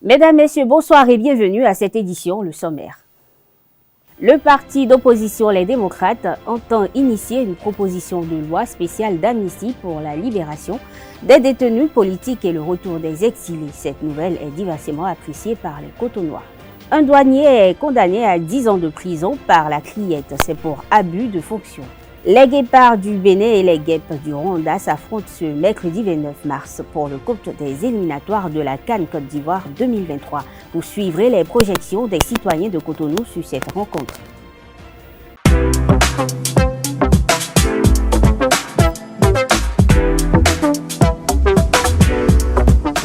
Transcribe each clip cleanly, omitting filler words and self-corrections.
Mesdames, Messieurs, bonsoir et bienvenue à cette édition, le sommaire. Le parti d'opposition Les Démocrates entend initier une proposition de loi spéciale d'amnistie pour la libération des détenus politiques et le retour des exilés. Cette nouvelle est diversement appréciée par les Cotonois. Un douanier est condamné à 10 ans de prison par la criette. C'est pour abus de fonction. Les guépards du Bénin et les guêpes du Rwanda s'affrontent ce mercredi 29 mars pour le compte des éliminatoires de la CAN Côte d'Ivoire 2023. Vous suivrez les projections des citoyens de Cotonou sur cette rencontre.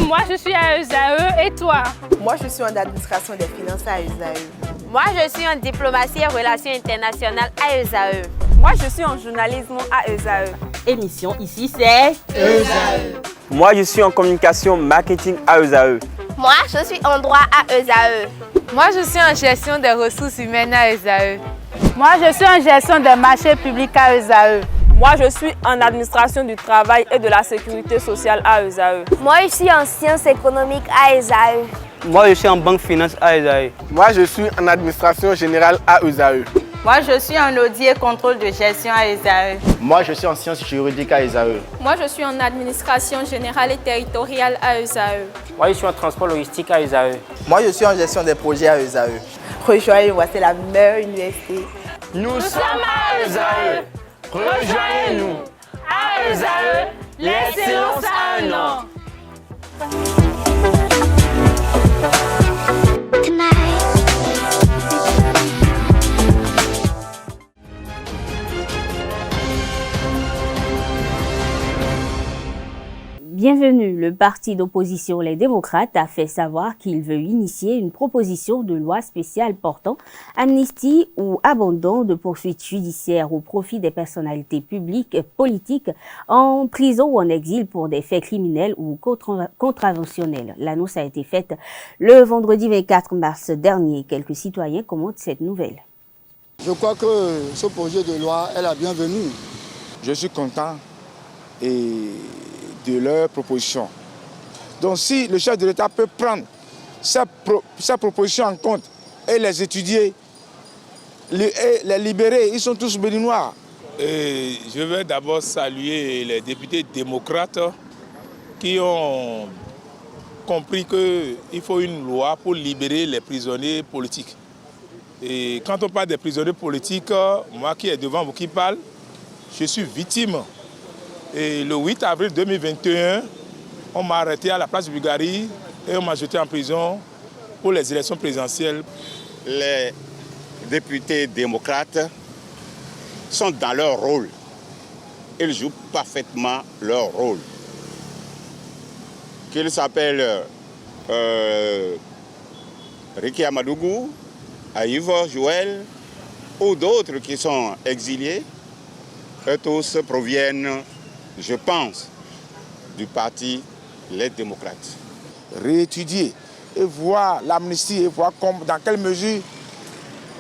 Moi, je suis à ESAE et toi? Moi, je suis en administration des finances à ESAE. Moi, je suis en diplomatie et relations internationales à ESAE. Moi, je suis en journalisme à ESAE. Émission ici, c'est ESAE. Moi, je suis en communication marketing à ESAE. Moi, je suis en droit à ESAE. Moi, je suis en gestion des ressources humaines à ESAE. Moi, je suis en gestion des marchés publics à ESAE. Moi, je suis en administration du travail et de la sécurité sociale à ESAE. Moi, je suis en sciences économiques à ESAE. Moi, je suis en banque finance à ESAE. Moi, je suis en administration générale à ESAE. Moi, je suis en audit et contrôle de gestion à ESAE. Moi, je suis en sciences juridiques à ESAE. Moi, je suis en administration générale et territoriale à ESAE. Moi, je suis en transport logistique à ESAE. Moi, je suis en gestion des projets à ESAE. Rejoignez-moi, c'est la meilleure université. Nous sommes à ESAE. Rejoignez-nous. À ESAE, l'excellence a un nom. Bienvenue, le parti d'opposition Les Démocrates a fait savoir qu'il veut initier une proposition de loi spéciale portant amnistie ou abandon de poursuites judiciaires au profit des personnalités publiques, politiques, en prison ou en exil pour des faits criminels ou contraventionnels. L'annonce a été faite le vendredi 24 mars dernier. Quelques citoyens commentent cette nouvelle. Je crois que ce projet de loi est la bienvenue. Je suis content de leur proposition. Donc si le chef de l'État peut prendre sa proposition en compte et les étudier, les libérer, ils sont tous béninois. Je veux d'abord saluer les députés démocrates qui ont compris qu'il faut une loi pour libérer les prisonniers politiques. Et quand on parle des prisonniers politiques, moi qui est devant vous qui parle, je suis victime. Et le 8 avril 2021, on m'a arrêté à la place de Bulgarie et on m'a jeté en prison pour les élections présidentielles. Les députés démocrates sont dans leur rôle. Ils jouent parfaitement leur rôle. Qu'ils s'appellent Ricky Amadougou, Aïvo, Joël ou d'autres qui sont exiliés, eux tous proviennent, je pense, du parti Les Démocrates. Réétudier et voir l'amnistie et voir dans quelle mesure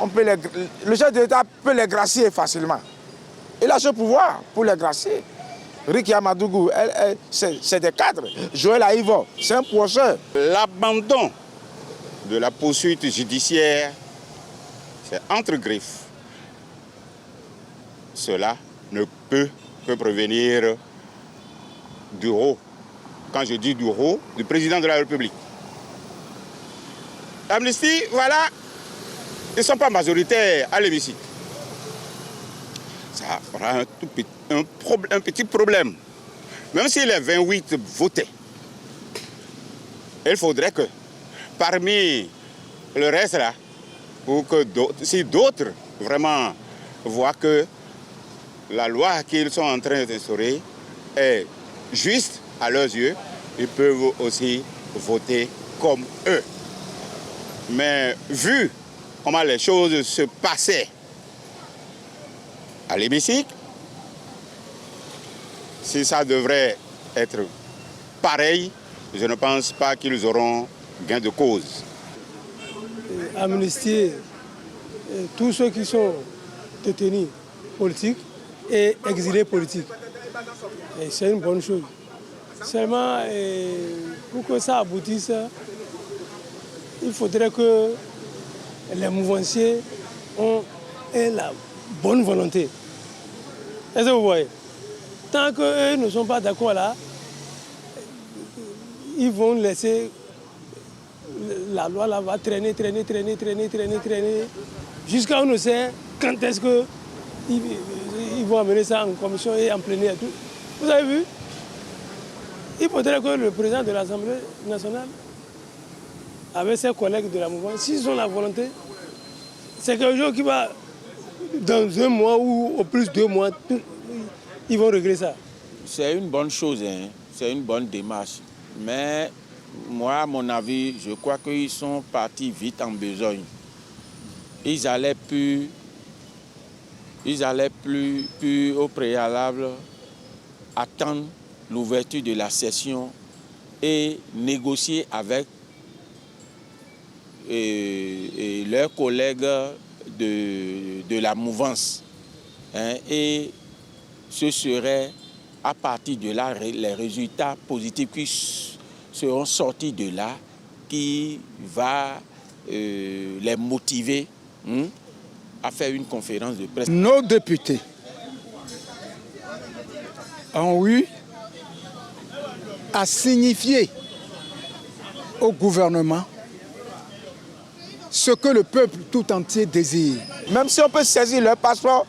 le chef de l'État peut les gracier facilement. Il a ce pouvoir pour les gracier. Ricky Amadougou, c'est des cadres. Joël Aïvo, c'est un professeur. L'abandon de la poursuite judiciaire, c'est entre griffes. Cela ne peut provenir du haut. Quand je dis du haut, du président de la République. L'amnistie, voilà, ils ne sont pas majoritaires à l'hémicycle. Ça aura un petit problème. Même si les 28 votaient, il faudrait que parmi le reste là, pour que si d'autres vraiment voient que la loi qu'ils sont en train d'instaurer est juste à leurs yeux, ils peuvent aussi voter comme eux. Mais vu comment les choses se passaient à l'hémicycle, si ça devrait être pareil, je ne pense pas qu'ils auront gain de cause. Amnistier tous ceux qui sont détenus politiques et exilés politiques. C'est une bonne chose. Seulement, pour que ça aboutisse, il faudrait que les mouvanciers aient la bonne volonté. Est-ce que vous voyez? Tant qu'eux ne sont pas d'accord là, ils vont laisser la loi là va traîner, jusqu'à on ne sait quand est-ce qu'ils vont amener ça en commission et en plénière et tout. Vous avez vu? Il faudrait que le président de l'Assemblée nationale, avec ses collègues de la mouvance, s'ils ont la volonté, c'est quelque chose qui va, dans un mois ou au plus 2 mois, ils vont régler ça. C'est une bonne chose, hein. C'est une bonne démarche. Mais moi, à mon avis, je crois qu'ils sont partis vite en besogne. Ils allaient plus au préalable attendre l'ouverture de la session et négocier avec leurs collègues de la mouvance. Hein, et ce serait à partir de là les résultats positifs qui seront sortis de là qui va les motiver à faire une conférence de presse. Nos députés ont eu à signifier au gouvernement ce que le peuple tout entier désire. Même si on peut saisir leur passeport.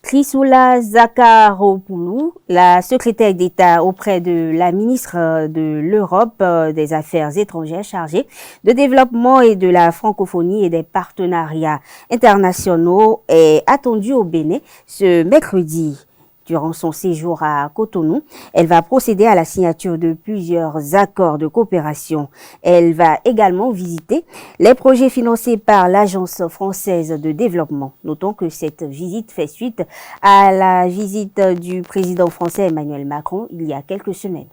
Chrysoula Zakharopoulou, la secrétaire d'État auprès de la ministre de l'Europe des Affaires étrangères chargée de développement et de la francophonie et des partenariats internationaux, est attendue au Bénin ce mercredi. Durant son séjour à Cotonou, elle va procéder à la signature de plusieurs accords de coopération. Elle va également visiter les projets financés par l'Agence française de développement. Notons que cette visite fait suite à la visite du président français Emmanuel Macron il y a quelques semaines.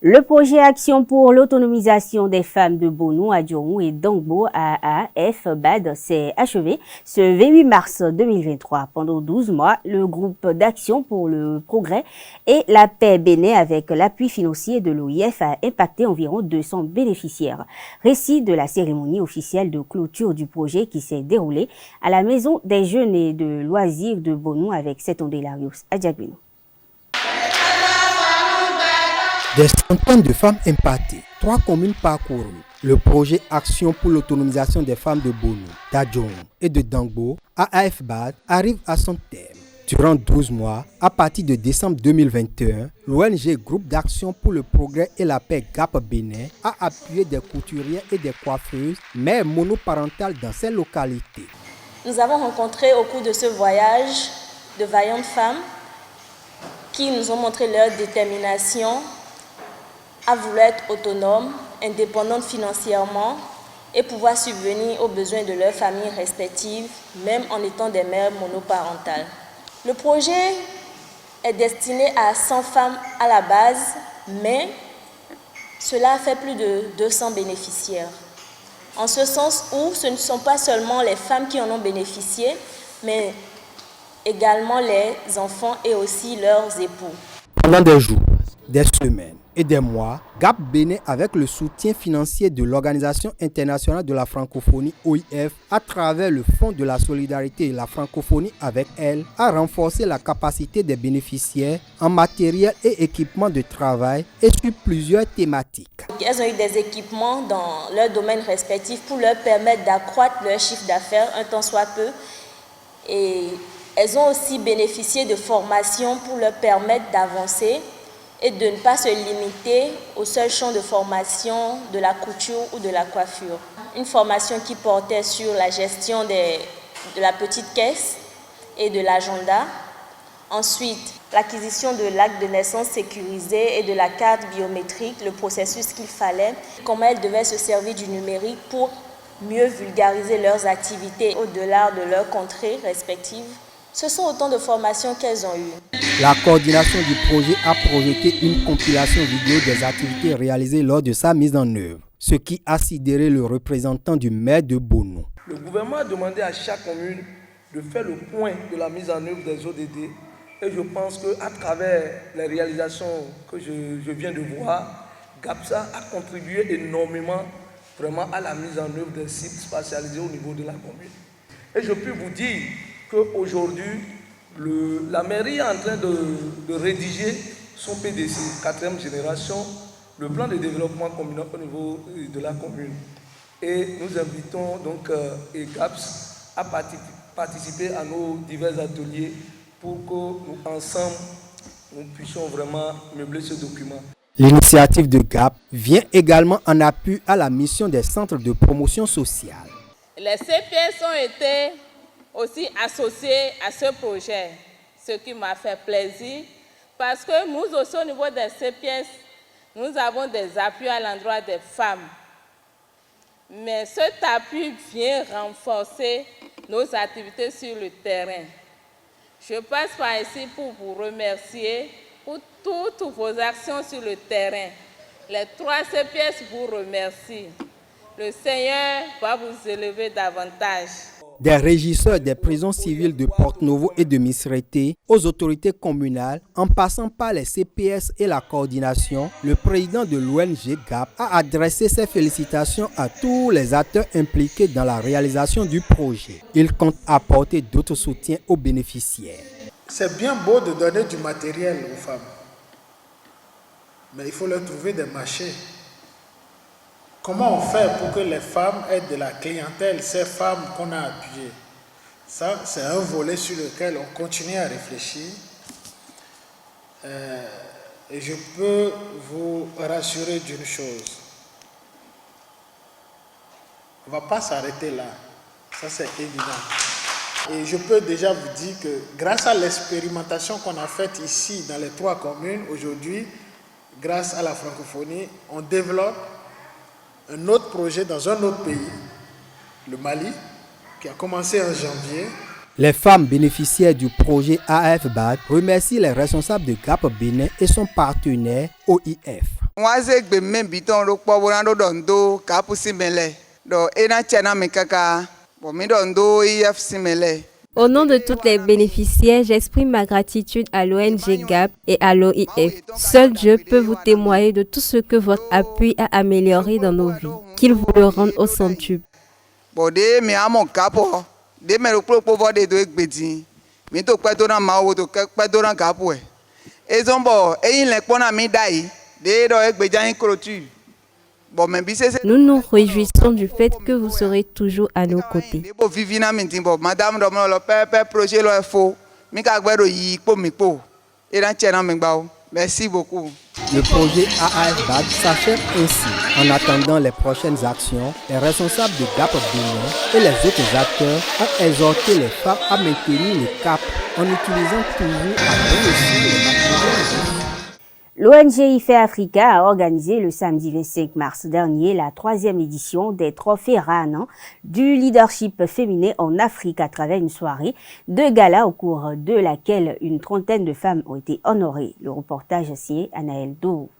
Le projet Action pour l'autonomisation des femmes de Bonou, Adjorou et Dangbo à AFBAD s'est achevé ce 28 mars 2023. Pendant 12 mois, le groupe d'action pour le progrès et la paix bénin avec l'appui financier de l'OIF a impacté environ 200 bénéficiaires. Récit de la cérémonie officielle de clôture du projet qui s'est déroulée à la Maison des Jeunes et de Loisirs de Bonou avec Setondelarius Adjagbino. Des centaines de femmes impactées, 3 communes parcourues. Le projet Action pour l'autonomisation des femmes de Bonou, d'Adjorou et de Dangbo à AFBAD arrive à son terme. Durant 12 mois, à partir de décembre 2021, l'ONG Groupe d'Action pour le Progrès et la Paix GAP Bénin a appuyé des couturières et des coiffeuses, mères monoparentales dans ces localités. Nous avons rencontré au cours de ce voyage de vaillantes femmes qui nous ont montré leur détermination à vouloir être autonomes, indépendantes financièrement et pouvoir subvenir aux besoins de leurs familles respectives, même en étant des mères monoparentales. Le projet est destiné à 100 femmes à la base, mais cela a fait plus de 200 bénéficiaires. En ce sens où ce ne sont pas seulement les femmes qui en ont bénéficié, mais également les enfants et aussi leurs époux. Pendant des jours, des semaines et des mois, GAP Bénin, avec le soutien financier de l'Organisation internationale de la francophonie OIF, à travers le Fonds de la solidarité et la francophonie avec elle, a renforcé la capacité des bénéficiaires en matériel et équipement de travail et sur plusieurs thématiques. Elles ont eu des équipements dans leurs domaines respectifs pour leur permettre d'accroître leur chiffre d'affaires un tant soit peu. Et elles ont aussi bénéficié de formations pour leur permettre d'avancer et de ne pas se limiter au seul champ de formation de la couture ou de la coiffure. Une formation qui portait sur la gestion de la petite caisse et de l'agenda. Ensuite, l'acquisition de l'acte de naissance sécurisé et de la carte biométrique, le processus qu'il fallait, comment elles devaient se servir du numérique pour mieux vulgariser leurs activités au-delà de leurs contrées respectives. Ce sont autant de formations qu'elles ont eues. La coordination du projet a projeté une compilation vidéo des activités réalisées lors de sa mise en œuvre, ce qui a sidéré le représentant du maire de Bonou. Le gouvernement a demandé à chaque commune de faire le point de la mise en œuvre des ODD et je pense qu'à travers les réalisations que je viens de voir, GAPSA a contribué énormément vraiment à la mise en œuvre des sites spatialisés au niveau de la commune. Et je peux vous dire qu'aujourd'hui, la mairie est en train de rédiger son PDC, 4e génération, le plan de développement communal au niveau de la commune. Et nous invitons donc EGAPS à participer à nos divers ateliers pour que nous, ensemble, nous puissions vraiment meubler ce document. L'initiative de GAP vient également en appui à la mission des centres de promotion sociale. Les CPS ont été aussi associés à ce projet, ce qui m'a fait plaisir, parce que nous aussi au niveau des CPS, nous avons des appuis à l'endroit des femmes. Mais cet appui vient renforcer nos activités sur le terrain. Je passe par ici pour vous remercier pour toutes vos actions sur le terrain. Les 3 CPS vous remercient. Le Seigneur va vous élever davantage. Des régisseurs des prisons civiles de Porto-Novo et de Misrete aux autorités communales, en passant par les CPS et la coordination, le président de l'ONG GAP a adressé ses félicitations à tous les acteurs impliqués dans la réalisation du projet. Il compte apporter d'autres soutiens aux bénéficiaires. C'est bien beau de donner du matériel aux femmes, mais il faut leur trouver des marchés. Comment on fait pour que les femmes aient de la clientèle, ces femmes qu'on a appuyées? Ça, c'est un volet sur lequel on continue à réfléchir. Et je peux vous rassurer d'une chose. On ne va pas s'arrêter là. Ça, c'est évident. Et je peux déjà vous dire que grâce à l'expérimentation qu'on a faite ici dans les 3 communes, aujourd'hui, grâce à la francophonie, on développe un autre projet dans un autre pays, le Mali, qui a commencé en janvier. Les femmes bénéficiaires du projet AFBAD remercient les responsables de GAP Bénin et son partenaire OIF. Au nom de toutes les bénéficiaires, j'exprime ma gratitude à l'ONG GAP et à l'OIF. Seul Dieu peut vous témoigner de tout ce que votre appui a amélioré dans nos vies. Qu'il vous le rende au centuple. Nous nous réjouissons du fait que vous serez toujours à nos côtés. Merci beaucoup. Le projet AFBAD s'achève ainsi. En attendant les prochaines actions, les responsables de GAP Bénin et les autres acteurs ont exhorté les femmes à maintenir le cap en utilisant toujours à bon escient les matériels. L'ONG IFE Africa a organisé le samedi 25 mars dernier la 3e édition des trophées Rana du leadership féminin en Afrique à travers une soirée de gala au cours de laquelle une trentaine de femmes ont été honorées. Le reportage signé Anaël Do.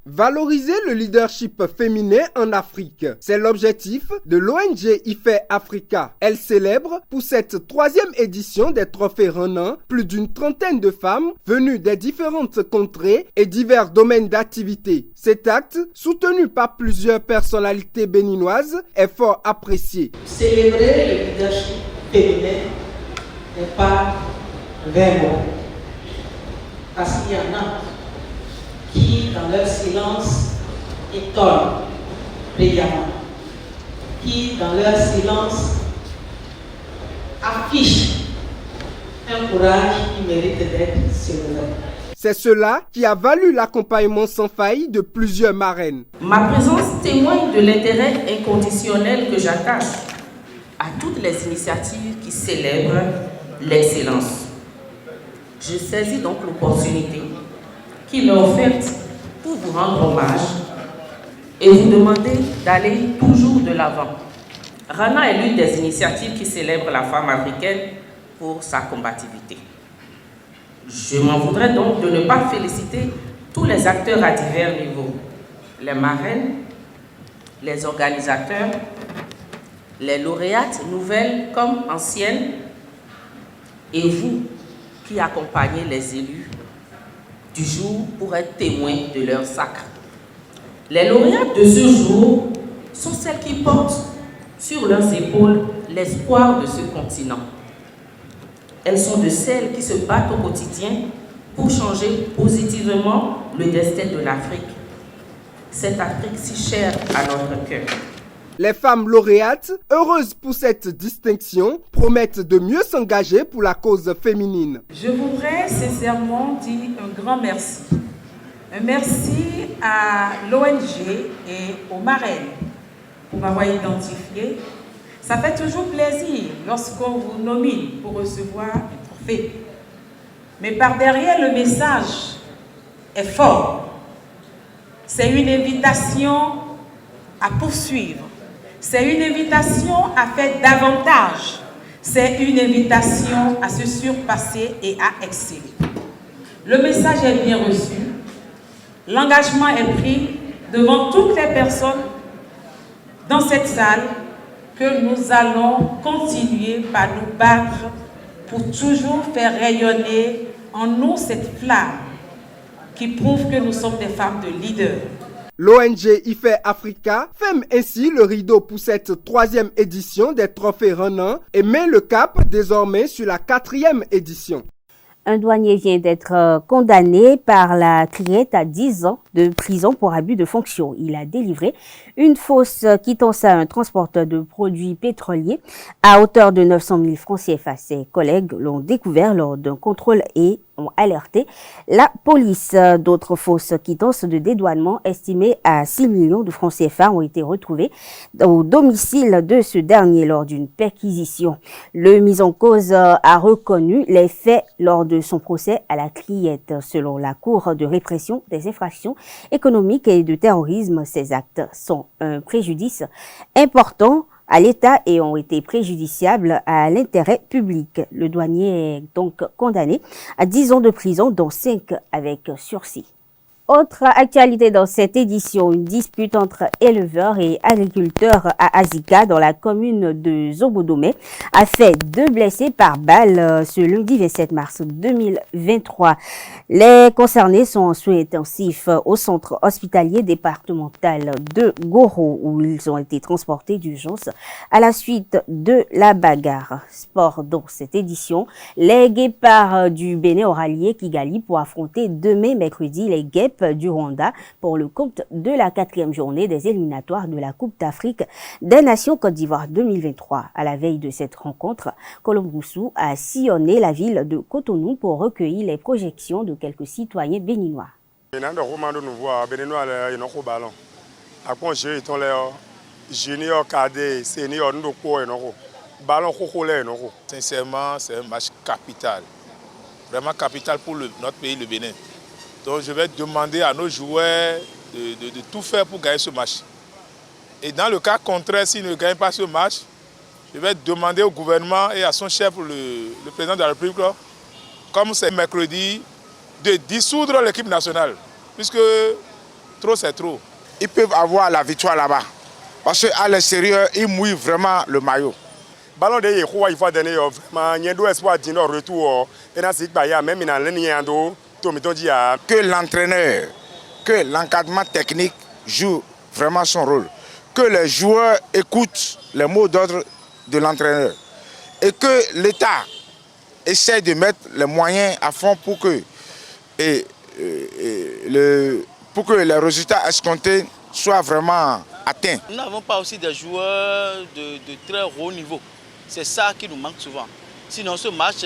Valoriser le leadership féminin en Afrique, c'est l'objectif de l'ONG IFE Africa. Elle célèbre pour cette 3e édition des trophées Renan plus d'une trentaine de femmes venues des différentes contrées et divers domaines d'activité. Cet acte, soutenu par plusieurs personnalités béninoises, est fort apprécié. Célébrer le leadership féminin n'est pas vraiment parce qu'il y en a qui, dans leur silence, étonnent brillamment, qui, dans leur silence, affichent un courage qui mérite d'être célébré. C'est cela qui a valu l'accompagnement sans faille de plusieurs marraines. Ma présence témoigne de l'intérêt inconditionnel que j'attache à toutes les initiatives qui célèbrent l'excellence. Je saisis donc l'opportunité qui m'est offerte pour vous rendre hommage et vous demander d'aller toujours de l'avant. Rana est l'une des initiatives qui célèbre la femme africaine pour sa combativité. Je m'en voudrais donc de ne pas féliciter tous les acteurs à divers niveaux, les marraines, les organisateurs, les lauréates nouvelles comme anciennes, et vous qui accompagnez les élus du jour pour être témoins de leur sacre. Les lauréates de ce jour sont celles qui portent sur leurs épaules l'espoir de ce continent. Elles sont de celles qui se battent au quotidien pour changer positivement le destin de l'Afrique. Cette Afrique si chère à notre cœur. Les femmes lauréates, heureuses pour cette distinction, promettent de mieux s'engager pour la cause féminine. Je voudrais sincèrement dire un grand merci. Un merci à l'ONG et aux marraines pour m'avoir identifié. Ça fait toujours plaisir lorsqu'on vous nomine pour recevoir un trophée. Mais par derrière, le message est fort. C'est une invitation à poursuivre. C'est une invitation à faire davantage. C'est une invitation à se surpasser et à exceller. Le message est bien reçu. L'engagement est pris devant toutes les personnes dans cette salle que nous allons continuer par nous battre pour toujours faire rayonner en nous cette flamme qui prouve que nous sommes des femmes de leaders. L'ONG IFE Africa ferme ainsi le rideau pour cette 3e édition des Trophées Renan et met le cap désormais sur la 4e édition. Un douanier vient d'être condamné par la Criette à 10 ans de prison pour abus de fonction. Il a délivré une fausse quittance à un transporteur de produits pétroliers à hauteur de 900 000 francs CFA. Ses collègues l'ont découvert lors d'un contrôle et ont alerté la police. D'autres fausses quittances de dédouanement estimées à 6 millions de francs CFA ont été retrouvées au domicile de ce dernier lors d'une perquisition. Le mis en cause a reconnu les faits lors de son procès à la Criette. Selon la Cour de répression des infractions économiques et de terrorisme, ces actes sont un préjudice important à l'État et ont été préjudiciables à l'intérêt public. Le douanier est donc condamné à 10 ans de prison, dont 5 avec sursis. Autre actualité dans cette édition, une dispute entre éleveurs et agriculteurs à Azika dans la commune de Zobodomé a fait 2 blessés par balle ce lundi 27 mars 2023. Les concernés sont en soins intensifs au centre hospitalier départemental de Goro où ils ont été transportés d'urgence à la suite de la bagarre. Sport dans cette édition, les guépards du Bénin ont rallié Kigali pour affronter demain mercredi les guêpes du Rwanda pour le compte de la 4e journée des éliminatoires de la Coupe d'Afrique des Nations Côte d'Ivoire 2023. À la veille de cette rencontre, Colombe Roussou a sillonné la ville de Cotonou pour recueillir les projections de quelques citoyens béninois. Sincèrement, c'est un match capital, vraiment capital pour notre pays, le Bénin. Donc je vais demander à nos joueurs de tout faire pour gagner ce match. Et dans le cas contraire, s'ils ne gagnent pas ce match, je vais demander au gouvernement et à son chef, le président de la République, comme c'est mercredi, de dissoudre l'équipe nationale. Puisque trop c'est trop. Ils peuvent avoir la victoire là-bas. Parce qu'à l'extérieur, ils mouillent vraiment le maillot. Ballon de Yehova, il faut donner vraiment un espoir de retour. Et dans ce cas, même dans l'année, que l'entraîneur, que l'encadrement technique joue vraiment son rôle. Que les joueurs écoutent les mots d'ordre de l'entraîneur. Et que l'État essaie de mettre les moyens à fond pour que, pour que les résultats escomptés soient vraiment atteints. Nous n'avons pas aussi des joueurs de très haut niveau. C'est ça qui nous manque souvent. Sinon, ce match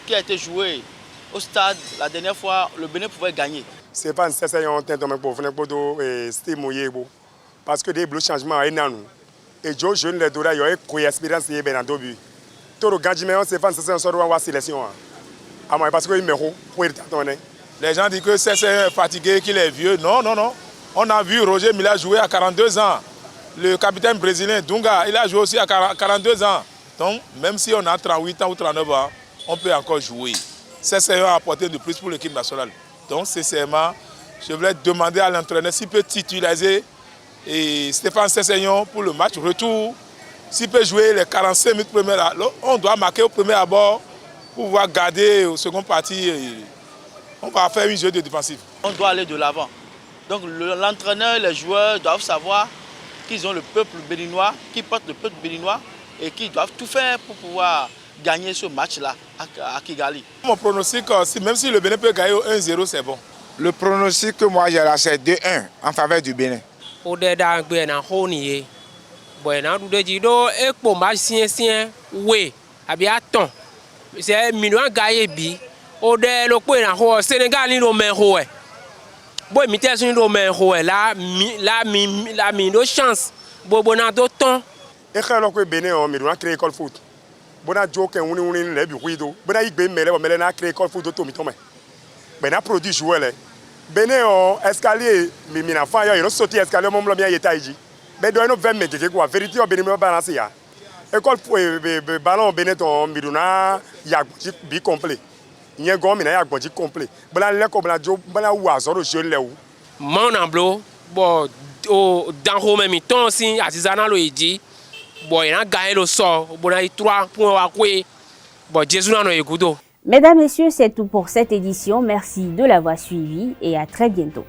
qui a été joué au stade, la dernière fois, le Bénin pouvait gagner. C'est pas nécessaire parce que des bleus changements énormes. Et je jeune les Dora, il y a une expérience et ben dans but. Tout le gardien, c'est pas nécessaire de voir sélection. Parce que il me pour les gens disent que c'est fatigué, qu'il est vieux. Non, non, non. On a vu Roger Mila jouer à 42 ans. Le capitaine brésilien Dunga, il a joué aussi à 42 ans. Donc, même si on a 38 ans ou 39 ans, on peut encore jouer. C'est à apporter de plus pour l'équipe nationale. Donc, sincèrement, je voulais demander à l'entraîneur s'il peut titulariser Stéphane Sessignon pour le match retour. S'il peut jouer les 45 minutes premières, on doit marquer au premier abord pour pouvoir garder au second parti. On va faire un jeu de défensif. On doit aller de l'avant. Donc, l'entraîneur et les joueurs doivent savoir qu'ils ont le peuple béninois, qui portent le peuple béninois et qui doivent tout faire pour pouvoir gagner ce match-là à Kigali. Mon pronostic, même si le Bénin peut gagner 1-0, c'est bon. Le pronostic que moi j'ai là, c'est 2-1 en faveur du Bénin. C'est million gagné bi au de le point en Sénégal ni romain hoe boy imitation ni romain hoe la mi chance bobona d'autant e khalo ko Bénin on mi do créer école foot bona joke wuni le bi huido bona igbe mele bo mele na créer école foot to mi to me bena produit joueur le Bénin on escalier mi na fa yo no sauter escalier mom lo mi ayeta iji be do no 20 mètres quoi vérité o Bénin me balance ya école ballon Bénin ton miduna ya bi complet nye go mi na ya gboji complet bla le ko bla jo bla wa so ro je le wu mon amblo bo o dans ho même temps si artisanal lo eji bo ina gagner le sort bo na 3 points wa kwe bo Jésus na no ekudo. Mesdames, Messieurs, c'est tout pour cette édition. Merci de l'avoir suivi et à très bientôt.